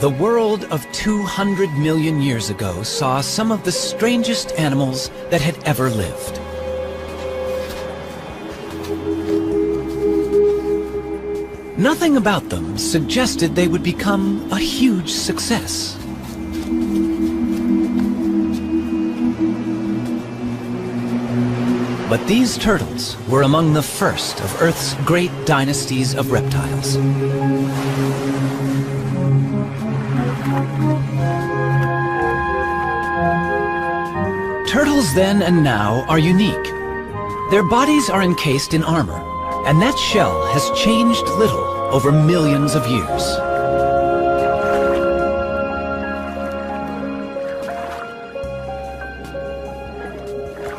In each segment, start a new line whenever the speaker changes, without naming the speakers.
The world of 200 million years ago saw some of the strangest animals that had ever lived. Nothing about them suggested they would become a huge success. But these turtles were among the first of Earth's great dynasties of reptiles. Turtles then and now are unique. Their bodies are encased in armor, and that shell has changed little over millions of years.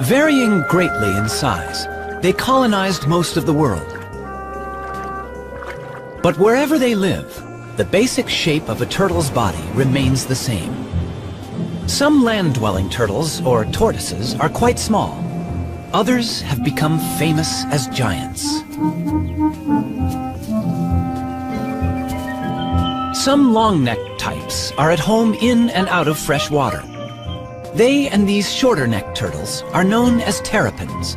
Varying greatly in size, they colonized most of the world. But wherever they live, the basic shape of a turtle's body remains the same. Some land-dwelling turtles, or tortoises, are quite small. Others have become famous as giants. Some long-necked types are at home in and out of fresh water. They and these shorter-necked turtles are known as terrapins.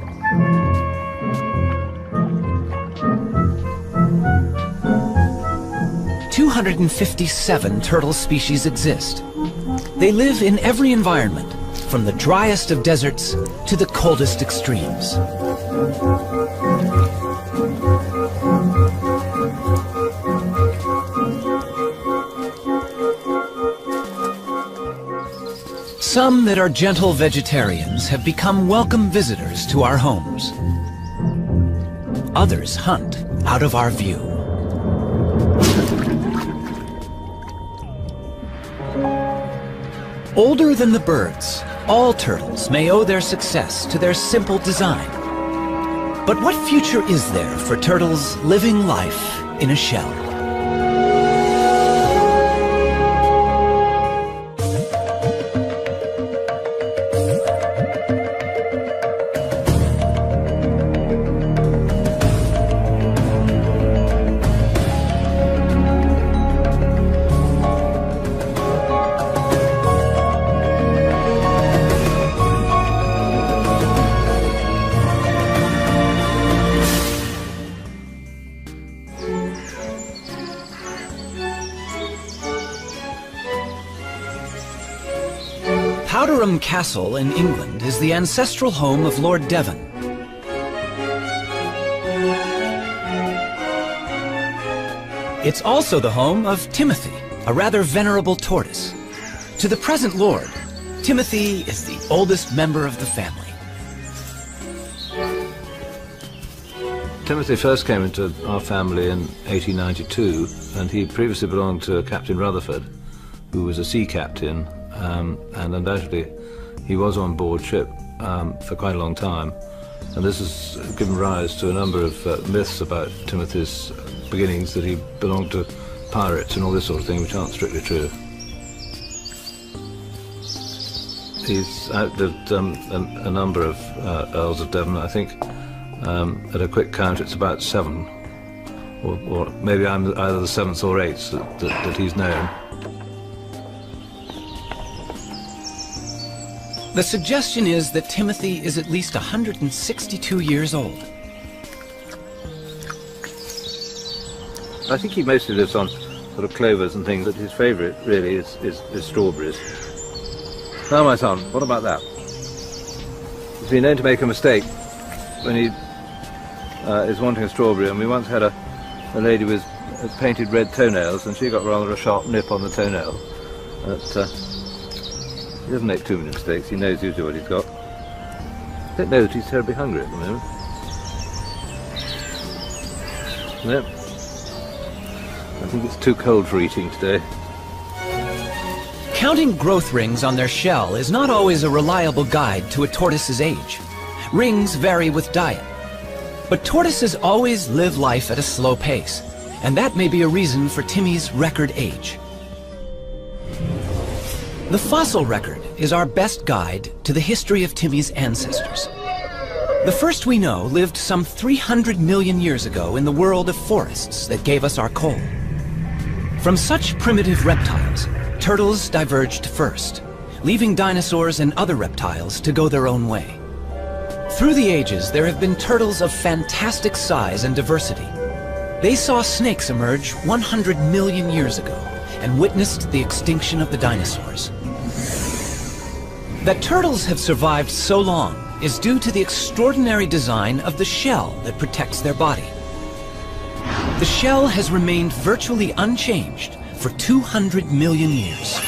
"257 turtle species exist. They live in every environment, from the driest of deserts to the coldest extremes. Some that are gentle vegetarians have become welcome visitors to our homes. Others hunt out of our view. Older than the birds, all turtles may owe their success to their simple design. But what future is there for turtles living life in a shell? Powderham Castle in England is the ancestral home of Lord Devon. It's also the home of Timothy, a rather venerable tortoise. To the present Lord, Timothy is the oldest member of the family.
Timothy first came into our family in 1892, and he previously belonged to Captain Rutherford, who was a sea captain. And undoubtedly he was on board ship for quite a long time, and this has given rise to a number of myths about Timothy's beginnings, that he belonged to pirates and all this sort of thing, which aren't strictly true. He's outlived a number of Earls of Devon. I think at a quick count it's about 7, or maybe I'm either the 7th or 8th that he's known.
The suggestion is that Timothy is at least 162 years old.
I think he mostly lives on sort of clovers and things, but his favourite really is strawberries. Now my son, what about that? He's been known to make a mistake when he is wanting a strawberry, and we once had a lady with painted red toenails, and she got rather a sharp nip on the toenail. He doesn't make too many mistakes. He knows usually what he's got. I don't know that he's terribly hungry at the moment. No. I think it's too cold for eating today.
Counting growth rings on their shell is not always a reliable guide to a tortoise's age. Rings vary with diet. But tortoises always live life at a slow pace, and that may be a reason for Timmy's record age. The fossil record is our best guide to the history of Timmy's ancestors. The first we know lived some 300 million years ago in the world of forests that gave us our coal. From such primitive reptiles, turtles diverged first, leaving dinosaurs and other reptiles to go their own way. Through the ages, there have been turtles of fantastic size and diversity. They saw snakes emerge 100 million years ago and witnessed the extinction of the dinosaurs. That turtles have survived so long is due to the extraordinary design of the shell that protects their body. The shell has remained virtually unchanged for 200 million years.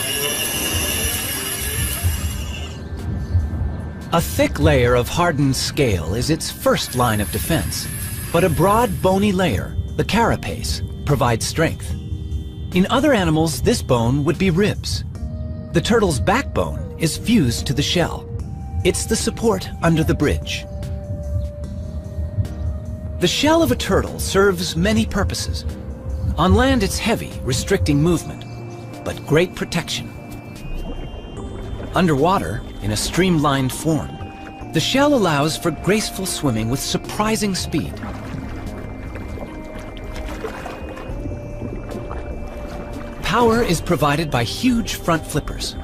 A thick layer of hardened scale is its first line of defense, but a broad bony layer, the carapace, provides strength. In other animals, this bone would be ribs. The turtle's backbone is fused to the shell. It's the support under the bridge. The shell of a turtle serves many purposes. On land, it's heavy, restricting movement, but great protection. Underwater, in a streamlined form, the shell allows for graceful swimming with surprising speed. Power is provided by huge front flippers.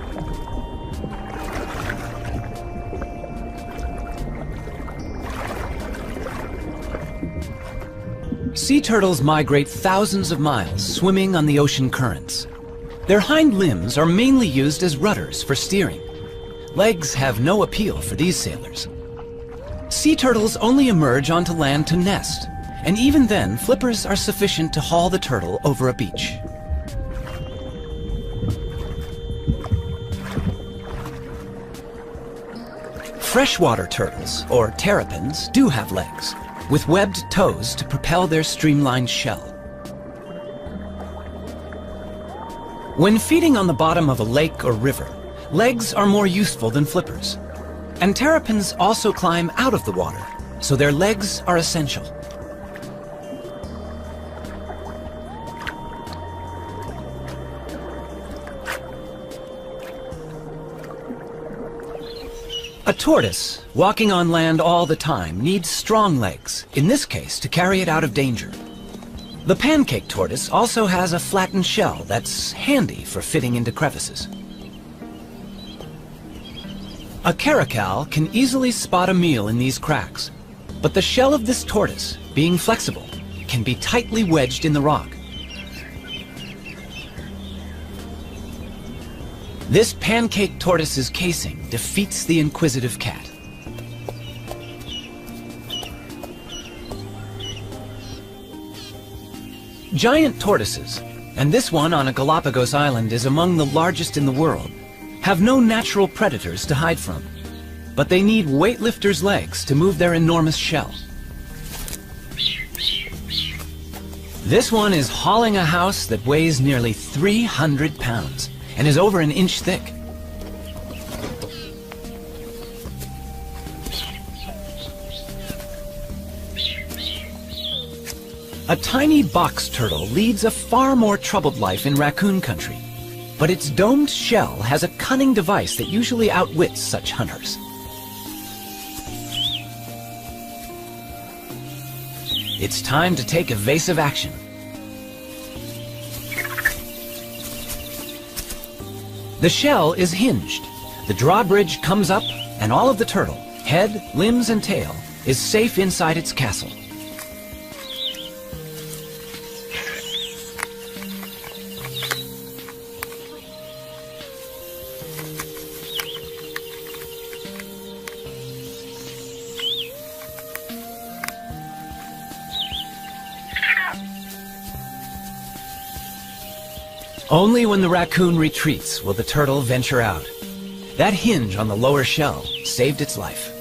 Sea turtles migrate thousands of miles, swimming on the ocean currents. Their hind limbs are mainly used as rudders for steering. Legs have no appeal for these sailors. Sea turtles only emerge onto land to nest, and even then, flippers are sufficient to haul the turtle over a beach. Freshwater turtles, or terrapins, do have legs, with webbed toes to propel their streamlined shell. When feeding on the bottom of a lake or river, legs are more useful than flippers. And terrapins also climb out of the water, so their legs are essential. A tortoise, walking on land all the time, needs strong legs, in this case to carry it out of danger. The pancake tortoise also has a flattened shell that's handy for fitting into crevices. A caracal can easily spot a meal in these cracks, but the shell of this tortoise, being flexible, can be tightly wedged in the rock. This pancake tortoise's casing defeats the inquisitive cat. Giant tortoises, and this one on a Galapagos island is among the largest in the world, have no natural predators to hide from, but they need weightlifters' legs to move their enormous shell. This one is hauling a house that weighs nearly 300 pounds and is over an inch thick. A tiny box turtle leads a far more troubled life in raccoon country, but its domed shell has a cunning device that usually outwits such hunters. It's time to take evasive action. The shell is hinged. The drawbridge comes up, and all of the turtle, head, limbs, and tail, is safe inside its castle. Only when the raccoon retreats will the turtle venture out. That hinge on the lower shell saved its life.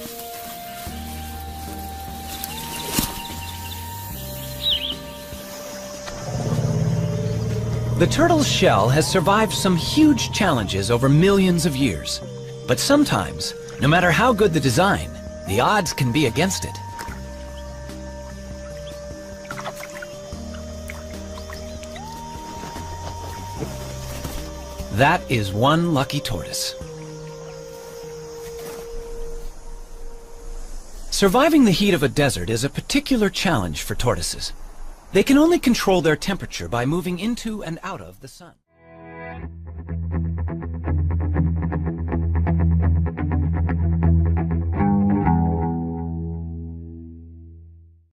The turtle's shell has survived some huge challenges over millions of years. But sometimes, no matter how good the design, the odds can be against it. That is one lucky tortoise. Surviving the heat of a desert is a particular challenge for tortoises. They can only control their temperature by moving into and out of the sun.